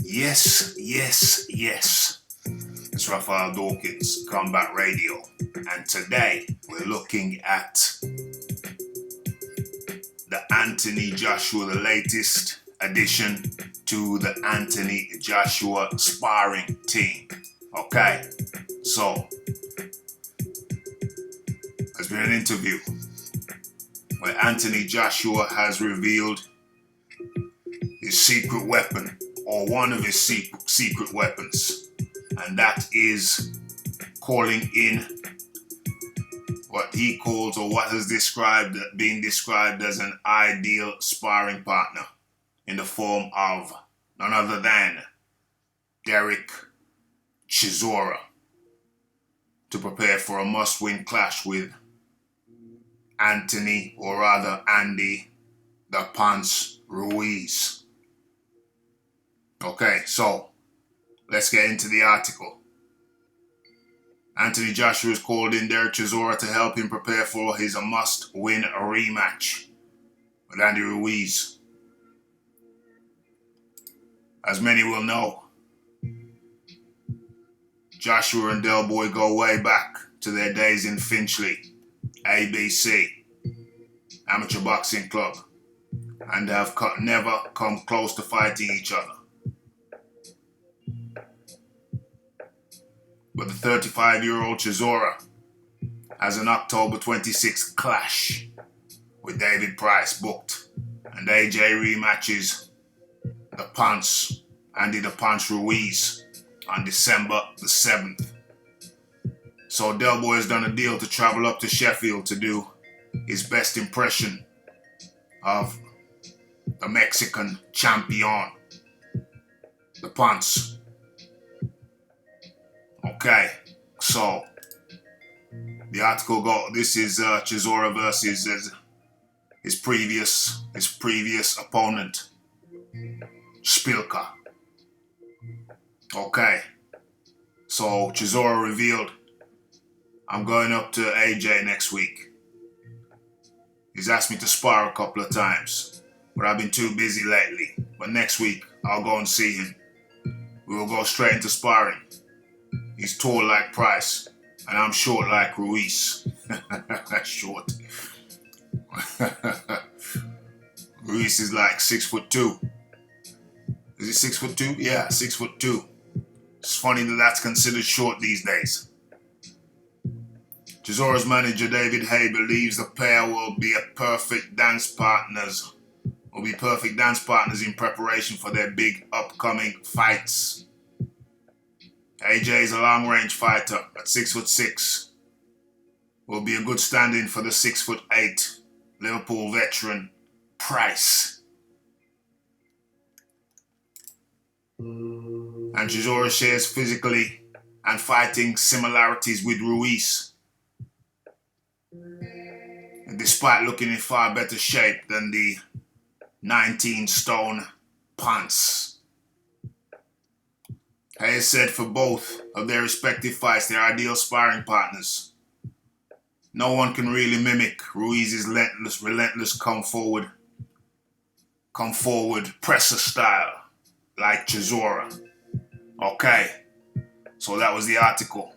Yes, yes, yes. It's Raphael Dawkins, Combat Radio. And today we're looking at the Anthony Joshua, the latest addition to the Anthony Joshua sparring team. Okay, so there's been an interview where Anthony Joshua has revealed his secret weapon, or one of his secret weapons, and that is calling in what he calls, or what has been described as an ideal sparring partner in the form of none other than Dereck Chisora to prepare for a must-win clash with Anthony, or rather Andy, the Punch Ruiz. Okay, so let's get into the article. Anthony Joshua has called in Dereck Chisora to help him prepare for his must-win rematch with Andy Ruiz. As many will know, Joshua and Del Boy go way back to their days in Finchley, ABC, Amateur Boxing Club, and have never come close to fighting each other. But the 35-year-old Chisora has an October 26th clash with David Price booked, and AJ rematches Andy the Punch Ruiz on December the 7th. So Del Boy has done a deal to travel up to Sheffield to do his best impression of the Mexican champion, the Punch. Okay, so the article this is Chisora versus his previous opponent, Spilka. Okay, so Chisora revealed, I'm going up to AJ next week. He's asked me to spar a couple of times, but I've been too busy lately. But next week, I'll go and see him. We will go straight into sparring. He's tall like Price, and I'm short like Ruiz. Short. Ruiz is like 6'2". Is he 6'2"? Yeah, 6'2". It's funny that that's considered short these days. Chisora's manager David Hay believes the pair will be perfect dance partners in preparation for their big upcoming fights. AJ is a long-range fighter at 6'6". Will be a good stand-in for the 6'8" Liverpool veteran Price. And Chisora shares physically and fighting similarities with Ruiz, and despite looking in far better shape than the 19-stone Punch. Hayes said for both of their respective fights, they're ideal sparring partners. No one can really mimic Ruiz's relentless come forward presser style like Chisora. Okay, so that was the article.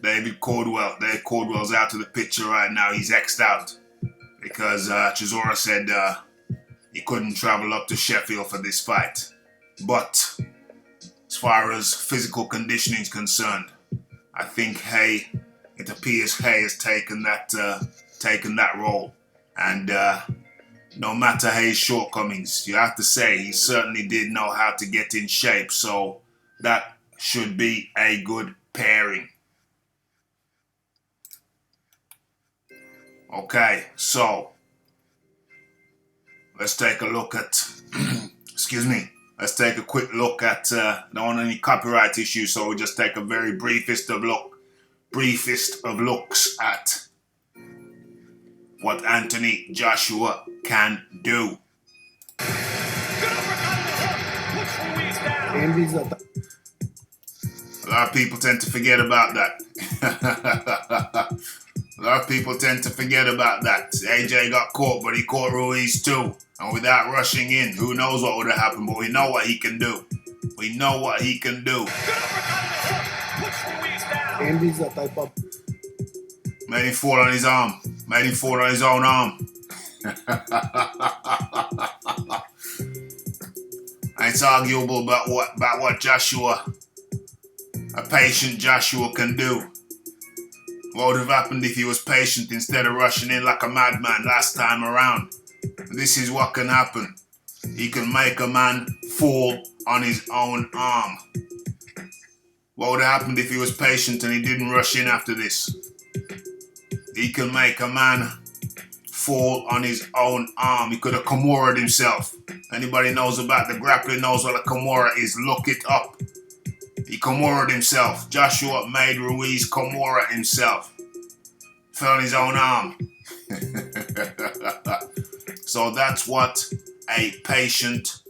Dave Caldwell's out of the picture right now. He's X'd out because Chisora said he couldn't travel up to Sheffield for this fight. But as far as physical conditioning is concerned, I think it appears Hay has taken that role. And no matter Hay's shortcomings, you have to say he certainly did know how to get in shape. So that should be a good pairing. Okay, so let's take a look at, let's take a quick look at, don't want any copyright issues, so we'll just take a very briefest of looks at what Anthony Joshua can do. Andy's a lot of people tend to forget about that. A lot of people tend to forget about that. AJ got caught, but he caught Ruiz too. And without rushing in, who knows what would have happened, but we know what he can do. We know what he can do. Andy's that type of... Made him fall on his arm. Made him fall on his own arm. It's arguable about what Joshua, a patient Joshua, can do. What would have happened if he was patient instead of rushing in like a madman last time around? This is what can happen. He can make a man fall on his own arm. What would have happened if he was patient and he didn't rush in after this? He can make a man fall on his own arm. He could have Kimura'd himself. Anybody knows about the grappling knows what a Kimura is. Look it up. He Kimura'd himself. Joshua made Ruiz Kimura himself. Fell on his own arm. So that's what a patient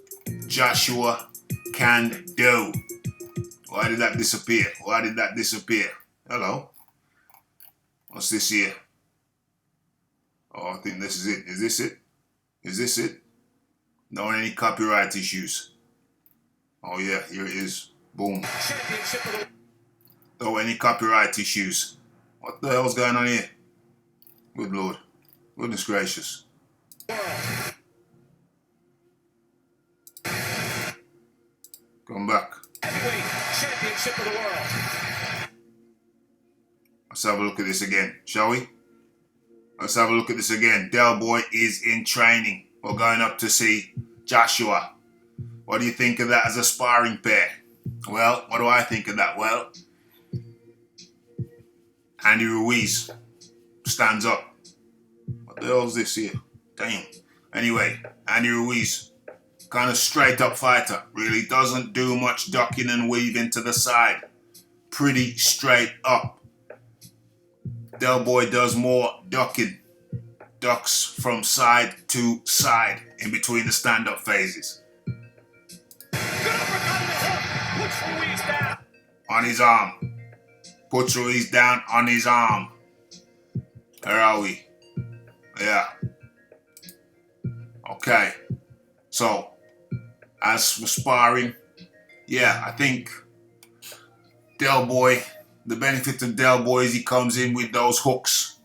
Joshua can do. Why did that disappear? Why did that disappear? Hello? What's this here? Oh, I think this is it. Is this it? Is this it? No any copyright issues. Oh yeah, here it is. Boom. No any copyright issues. What the hell's going on here? Good Lord. Goodness gracious. Come back. Championship of the world. Let's have a look at this again, shall we? Let's have a look at this again. Del Boy is in training. We're going up to see Joshua. What do you think of that as a sparring pair? Well, what do I think of that? Well, Andy Ruiz stands up. What the hell is this here? Damn. Anyway, Andy Ruiz, kind of straight up fighter. Really doesn't do much ducking and weaving to the side. Pretty straight up. Del Boy does more ducking. Ducks from side to side in between the stand-up phases. On his arm. Puts Ruiz down on his arm. Where are we? Yeah. Okay. So, as for sparring, yeah, I think Del Boy, the benefit of Del Boy is he comes in with those hooks.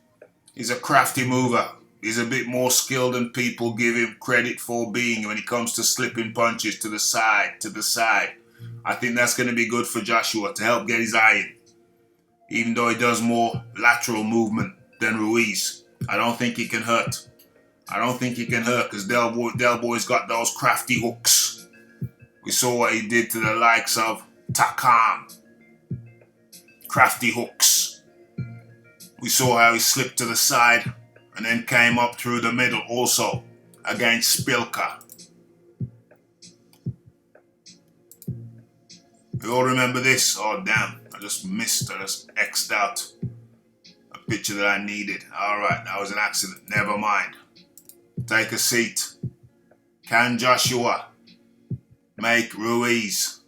He's a crafty mover. He's a bit more skilled than people give him credit for being when it comes to slipping punches to the side, I think that's going to be good for Joshua to help get his eye in. Even though he does more lateral movement than Ruiz, I don't think he can hurt. I don't think he can hurt because Del Boy's got those crafty hooks. We saw what he did to the likes of Takam. Crafty hooks. We saw how he slipped to the side and then came up through the middle also against Spilka. You all remember this? Oh damn, I just X'd out a picture that I needed. Alright, that was an accident, never mind. Take a seat. Can Joshua make Ruiz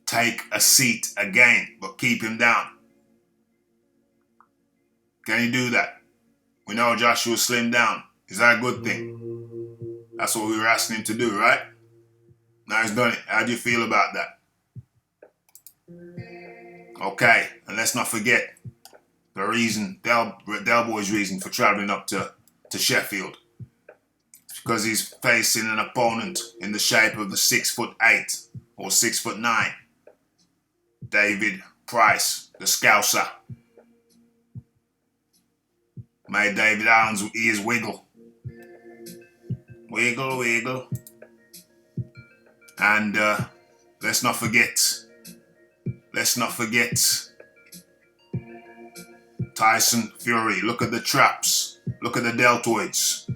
take a seat again, but keep him down? Can he do that? We know Joshua slimmed down. Is that a good thing? That's what we were asking him to do, right? Now he's done it. How do you feel about that? Okay, and let's not forget the reason, Del Boy's reason for traveling up to Sheffield. It's because he's facing an opponent in the shape of the 6'8" or 6'9", David Price, the Scouser. Made David Allen's ears wiggle. Wiggle, wiggle. And let's not forget Tyson Fury. Look at the traps. Look at the deltoids.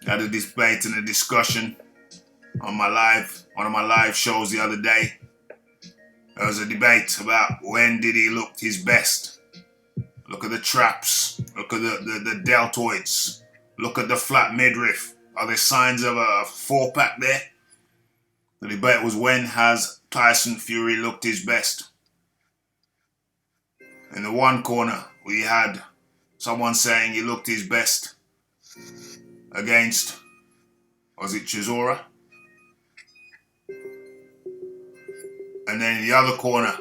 Had a debate and a discussion on one of my live shows the other day. There was a debate about when did he look his best. Look at the traps. Look at the deltoids. Look at the flat midriff. Are there signs of a 4-pack there? The debate was when has Tyson Fury looked his best. In the one corner, we had someone saying he looked his best against Was it Chisora? And then in the other corner,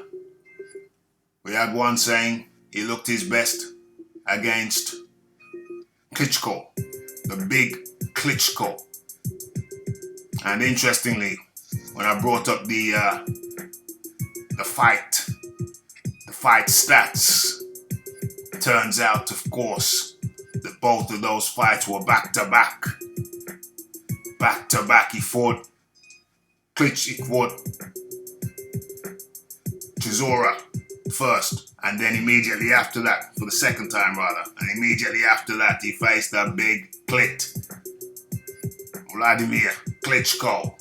we had one saying he looked his best against Klitschko, the big Klitschko. And interestingly, when I brought up the fight stats, turns out, of course, that both of those fights were back to back. Back to back. He fought Chisora first, and then immediately after that, for the second time rather, and immediately after that he faced a big Vladimir Klitschko.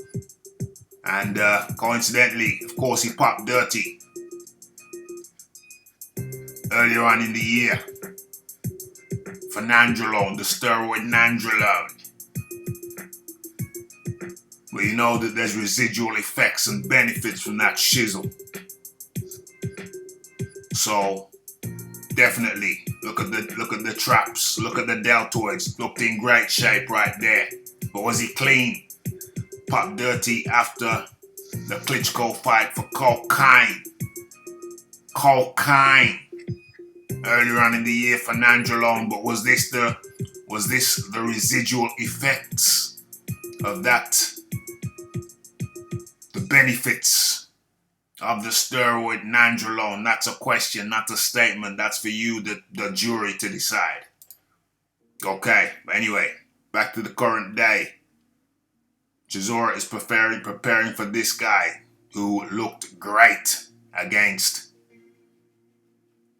And coincidentally, of course, he popped dirty earlier on in the year for nandrolone, the steroid nandrolone. But you know that there's residual effects and benefits from that shizzle. So definitely look at the traps, look at the deltoids, looked in great shape right there. But was he clean? Popped dirty after the Klitschko fight for cocaine. Cocaine. Earlier on in the year for nandrolone, but was this the residual effects of that? The benefits of the steroid nandrolone? That's a question, not a statement. That's for you, the jury, to decide. Okay, anyway, back to the current day. Chisora is preparing for this guy who looked great against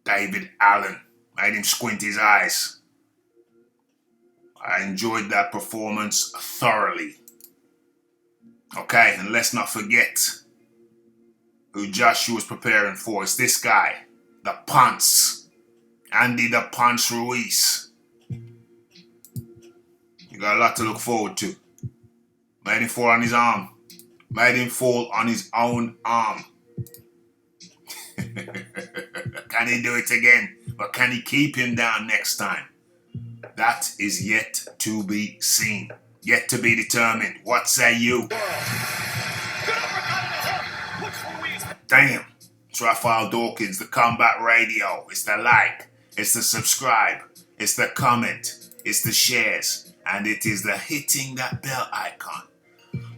David Allen. Made him squint his eyes. I enjoyed that performance thoroughly. Okay, and let's not forget who Joshua's preparing for. It's this guy, the Ponce, Andy the Ponce Ruiz. You got a lot to look forward to. Made him fall on his arm. Made him fall on his own arm. Can he do it again? Or can he keep him down next time? That is yet to be seen. Yet to be determined. What say you? Damn. It's Raphael Dawkins, the Combat Radio. It's the like. It's the subscribe. It's the comment. It's the shares. And it is the hitting that bell icon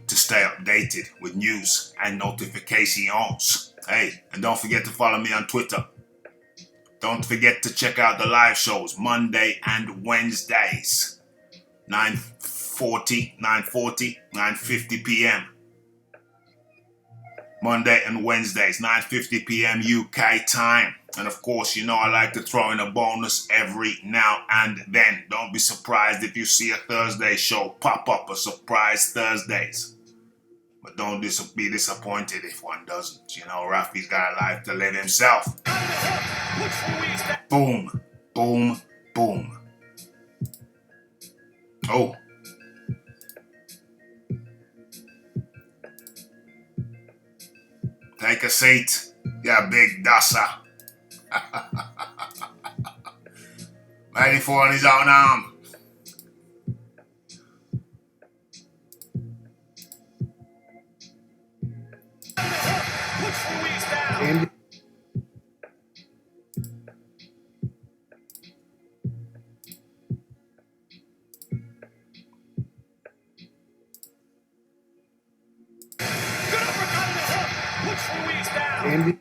to stay updated with news and notifications. Hey, and don't forget to follow me on Twitter. Don't forget to check out the live shows Monday and Wednesdays. 9:50 p.m. Monday and Wednesdays, 9:50 p.m. UK time. And of course, you know I like to throw in a bonus every now and then. Don't be surprised if you see a Thursday show pop up, a surprise Thursdays. But don't be disappointed if one doesn't. You know, Rafi's got a life to live himself. Boom, boom, boom. Oh. Take a seat, you big dusser. Ready for on his own arm. Andy. Andy.